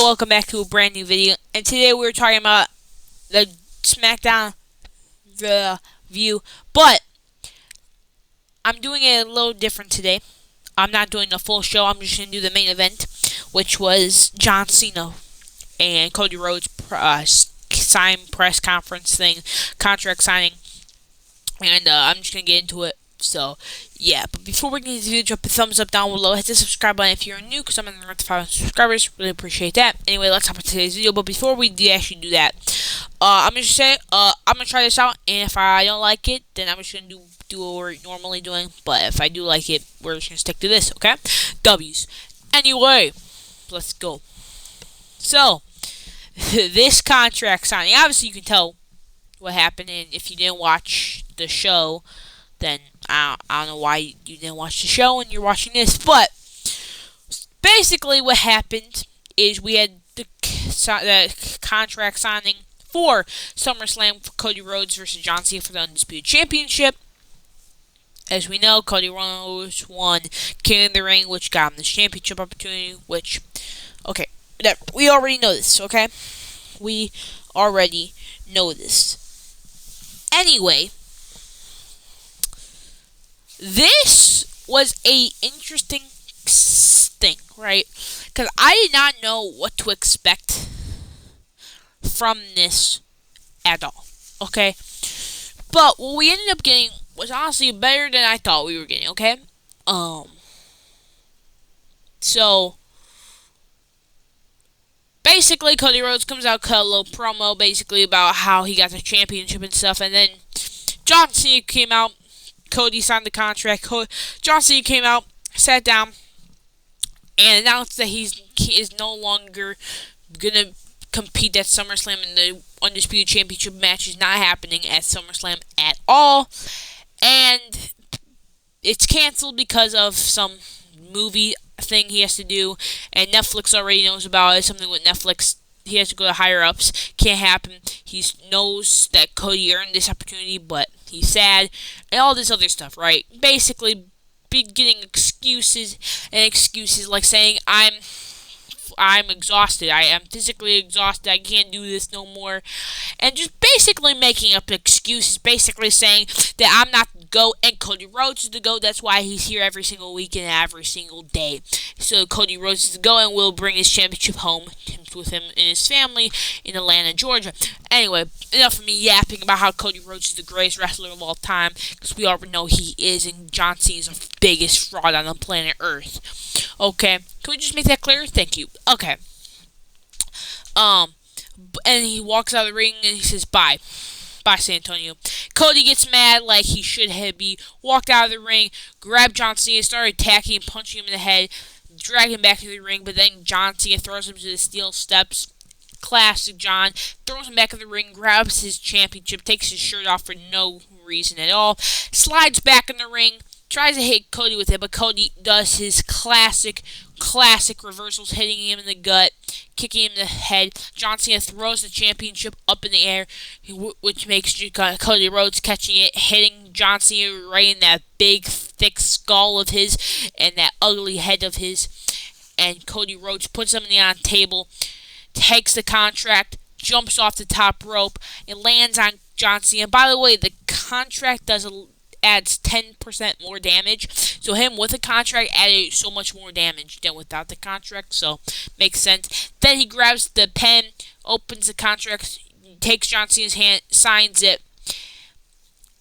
welcome back to a brand new video. And today we're talking about the SmackDown review, but I'm doing it a little different today. I'm not doing the full show. I'm just gonna do the main event, which was John Cena and Cody Rhodes press conference thing, contract signing, and I'm just gonna get into it. So, yeah, but before we get into the video, drop a thumbs up down below, hit the subscribe button if you're new, because I'm in the 5 subscribers, really appreciate that. Anyway, let's hop into today's video, but before we actually do that, I'm going to say, I'm going to try this out, and if I don't like it, then I'm just going to do what we're normally doing, but if I do like it, we're just going to stick to this, okay? W's. Anyway, let's go. So, this contract signing, obviously you can tell what happened, and if you didn't watch the show, then I don't know why you didn't watch the show and you're watching this, but basically what happened is we had the contract signing for SummerSlam for Cody Rhodes versus John Cena for the Undisputed Championship. As we know, Cody Rhodes won King of the Ring, which got him the championship opportunity, which, okay, we already know this, okay? We already know this. Anyway, this was a interesting thing, right? Because I did not know what to expect from this at all, okay? But what we ended up getting was honestly better than I thought we were getting, okay? So, basically, Cody Rhodes comes out, cut a little promo, basically, about how he got the championship and stuff, and then John Cena came out. Cody signed the contract. John Cena came out, sat down, and announced that he is no longer going to compete at SummerSlam, and the Undisputed Championship match is not happening at SummerSlam at all. And it's canceled because of some movie thing he has to do, and Netflix already knows about it. Something with Netflix. He has to go to higher-ups. Can't happen. He knows that Cody earned this opportunity, but he's sad. And all this other stuff, right? Basically, getting excuses like saying, I'm exhausted. I am physically exhausted. I can't do this no more. And just basically making up excuses. Basically saying that I'm not the GOAT and Cody Rhodes is the GOAT. That's why he's here every single week and every single day. So Cody Rhodes is the GOAT and will bring his championship home with him and his family in Atlanta, Georgia. Anyway, enough of me yapping about how Cody Rhodes is the greatest wrestler of all time, because we already know he is, and John Cena is the biggest fraud on the planet Earth. Okay, can we just make that clear? Thank you. Okay. And he walks out of the ring and he says, bye. Bye, San Antonio. Cody gets mad like he should have be, walked out of the ring, grabbed John Cena, started attacking him, punching him in the head, drag him back to the ring, but then John Cena throws him to the steel steps. Classic John. Throws him back in the ring, grabs his championship, takes his shirt off for no reason at all, slides back in the ring, tries to hit Cody with it, but Cody does his classic reversals, hitting him in the gut, kicking him in the head. John Cena throws the championship up in the air, which makes Cody Rhodes catching it, hitting John Cena right in that big, thick skull of his and that ugly head of his. And Cody Rhodes puts him on the table, takes the contract, jumps off the top rope, and lands on John Cena. By the way, the contract adds 10% more damage. So him with a contract added so much more damage than without the contract. So makes sense. Then he grabs the pen, opens the contract, takes John Cena's hand, signs it,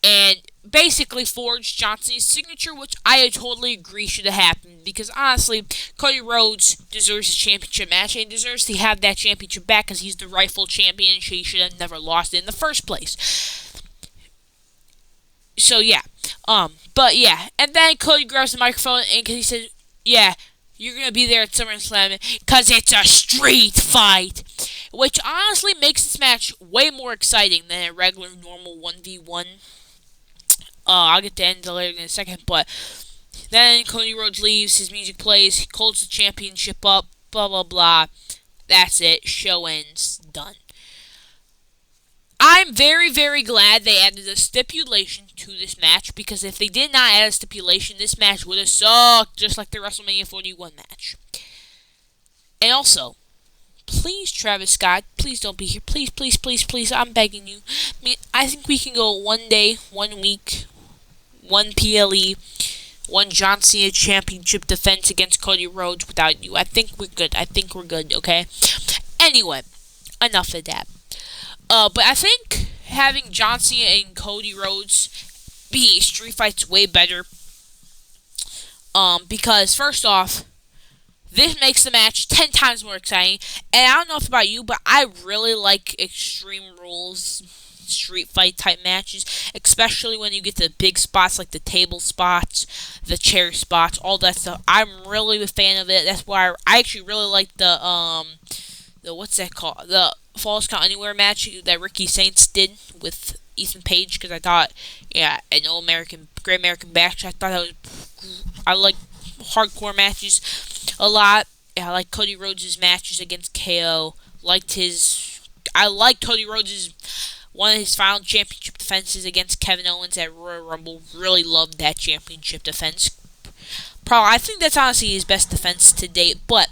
and basically forged John Cena's signature, which I totally agree should have happened, because honestly, Cody Rhodes deserves a championship match and deserves to have that championship back, because he's the rightful champion and he should have never lost it in the first place. So yeah, but yeah, and then Cody grabs the microphone and he says, yeah, you're going to be there at SummerSlam because it's a street fight, which honestly makes this match way more exciting than a regular normal 1v1. I'll get to end later in a second, but then Cody Rhodes leaves, his music plays, he holds the championship up, blah, blah, blah. That's it. Show ends. Done. I'm very, very glad they added a stipulation to this match, because if they did not add a stipulation, this match would have sucked, just like the WrestleMania 41 match. And also, please, Travis Scott, please don't be here. Please, please, please, please. I'm begging you. I think we can go 1 day, 1 week, one PLE, one John Cena championship defense against Cody Rhodes without you. I think we're good. I think we're good. Okay. Anyway, enough of that. But I think having John Cena and Cody Rhodes be street fights way better. Because first off, this makes the match 10 times more exciting. And I don't know if about you, but I really like Extreme Rules street fight type matches, especially when you get the big spots like the table spots, the chair spots, all that stuff. I'm really a fan of it. That's why I actually really like the what's that called? The Falls Count Anywhere match that Ricky Saints did with Ethan Page, because I thought, yeah, an Great American Bash. I thought that was, I like hardcore matches a lot. Yeah, I like Cody Rhodes' matches against KO. I liked Cody Rhodes' one of his final championship defenses against Kevin Owens at Royal Rumble. Really loved that championship defense. I think that's honestly his best defense to date, but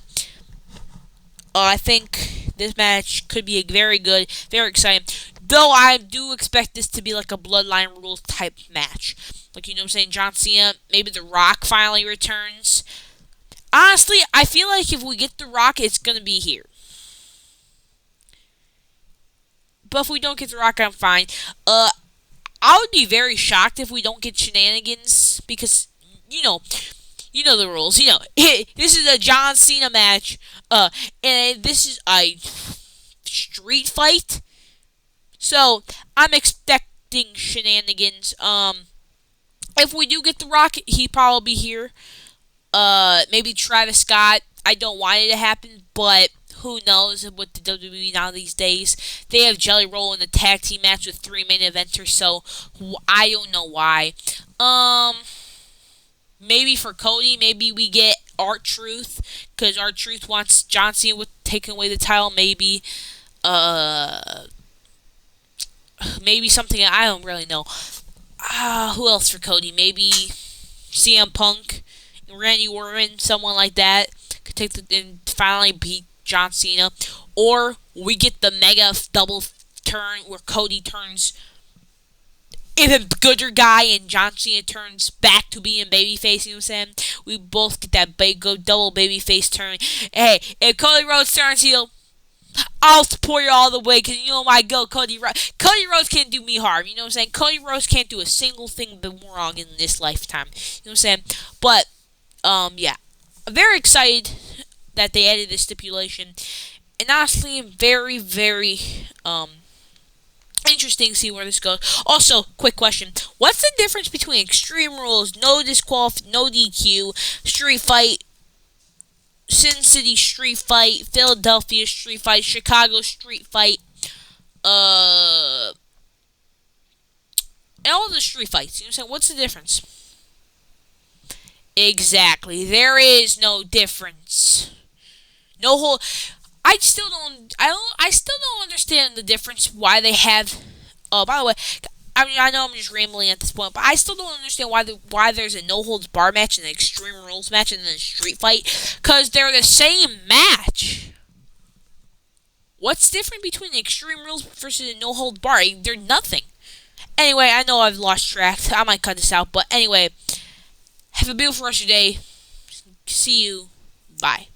I think this match could be very good, very exciting. Though I do expect this to be like a Bloodline Rules type match. Like, you know what I'm saying? John Cena, maybe The Rock finally returns. Honestly, I feel like if we get The Rock, it's going to be here. But if we don't get The Rock, I'm fine. I would be very shocked if we don't get shenanigans, because, you know the rules. This is a John Cena match, and this is a street fight. So, I'm expecting shenanigans. If we do get The Rock, he'd probably be here. Maybe Travis Scott. I don't want it to happen, but who knows with the WWE now these days. They have Jelly Roll in the tag team match with 3 main eventers, so I don't know why. Maybe for Cody, maybe we get R-Truth, because R-Truth wants John Cena with taking away the title. Maybe something I don't really know. Who else for Cody? Maybe CM Punk, Randy Orton, someone like that could take and finally beat John Cena. Or we get the mega double turn where Cody turns even gooder guy and John Cena turns back to being babyface. You know what I'm saying? We both get that double babyface turn. Hey, if Cody Rhodes turns heel, I'll support you all the way, because you know my go, Cody Rhodes. Cody Rhodes can't do me harm. You know what I'm saying? Cody Rhodes can't do a single thing but wrong in this lifetime. You know what I'm saying? But yeah, I'm very excited that they added this stipulation, and honestly, I'm very, very interesting to see where this goes. Also, quick question: what's the difference between Extreme Rules, no no DQ, Street Fight, Sin City Street Fight, Philadelphia Street Fight, Chicago Street Fight, and all the street fights? You know what I'm saying? What's the difference? Exactly. There is no difference. No whole. I still don't understand the difference. Why they have. Oh, by the way, I mean, I know I'm just rambling at this point, but I still don't understand why there's a no holds bar match and an Extreme Rules match and then a street fight, because they're the same match. What's different between the Extreme Rules versus a no holds bar? They're nothing. Anyway, I know I've lost track. I might cut this out, but anyway, have a beautiful rest of your day. See you. Bye.